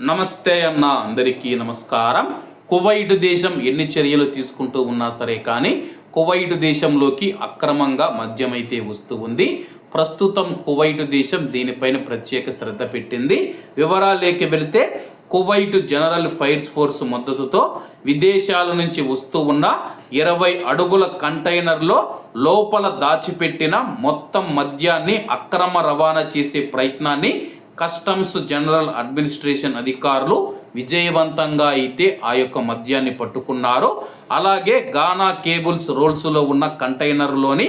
నమస్తే అన్న అందరికీ నమస్కారం. కువైట్ దేశం ఎన్ని చర్యలు తీసుకుంటూ ఉన్నా సరే కానీ కువైట్ దేశంలోకి అక్రమంగా మద్యం అయితే వస్తూ ఉంది. ప్రస్తుతం కువైట్ దేశం దీనిపైన ప్రత్యేక శ్రద్ధ పెట్టింది. వివరాలేకి వెళితే కువైట్ జనరల్ ఫైర్ ఫోర్స్ మద్దతుతో విదేశాల నుంచి వస్తూ ఉన్న 20 అడుగుల కంటైనర్లో లోపల దాచిపెట్టిన మొత్తం మద్యాన్ని అక్రమ రవాణా చేసే ప్రయత్నాన్ని కస్టమ్స్ జనరల్ అడ్మినిస్ట్రేషన్ అధికారులు విజయవంతంగా అయితే ఆ యొక్క మద్యాన్ని పట్టుకున్నారు. అలాగే గానా కేబుల్స్ రోల్స్లో ఉన్న కంటైనర్లోని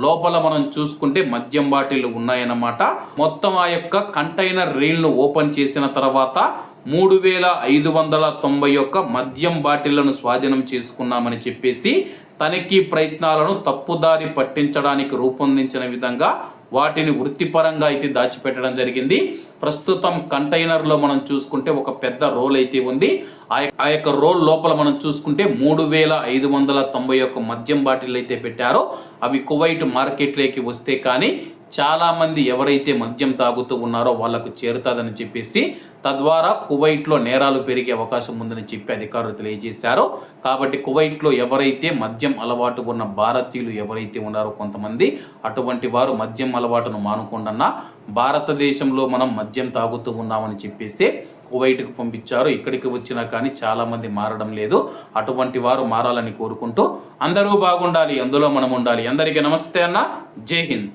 లోపల మనం చూసుకుంటే మద్యం బాటిల్ ఉన్నాయన్నమాట. మొత్తం ఆ యొక్క కంటైనర్ రీల్ను ఓపెన్ చేసిన తర్వాత 3591 మద్యం బాటిళ్లను స్వాధీనం చేసుకున్నామని చెప్పేసి తనిఖీ ప్రయత్నాలను తప్పుదారి పట్టించడానికి రూపొందించిన విధంగా వాటిని వృత్తిపరంగా అయితే దాచిపెట్టడం జరిగింది. ప్రస్తుతం కంటైనర్లో మనం చూసుకుంటే ఒక పెద్ద రోల్ అయితే ఉంది. ఆ యొక్క రోల్ లోపల మనం చూసుకుంటే 3591 మద్యం బాటిల్ అయితే పెట్టారో అవి కువైట్ మార్కెట్లోకి వస్తే కానీ చాలామంది ఎవరైతే మద్యం తాగుతూ ఉన్నారో వాళ్లకు చేరుతుందని చెప్పేసి తద్వారా కువైట్లో నేరాలు పెరిగే అవకాశం ఉందని చెప్పి అధికారులు తెలియజేశారు. కాబట్టి కువైట్లో ఎవరైతే మద్యం అలవాటు ఉన్న భారతీయులు ఎవరైతే ఉన్నారో కొంతమంది అటువంటి వారు మద్యం అలవాటును మానుకుండా భారతదేశంలో మనం మద్యం తాగుతూ ఉన్నామని చెప్పేసి కువైట్కు పంపించారు. ఇక్కడికి వచ్చినా కానీ చాలామంది మారడం లేదు. అటువంటి వారు మారాలని కోరుకుంటూ అందరూ బాగుండాలి, అందులో మనం ఉండాలి. అందరికీ నమస్తే అన్న, జై హింద్.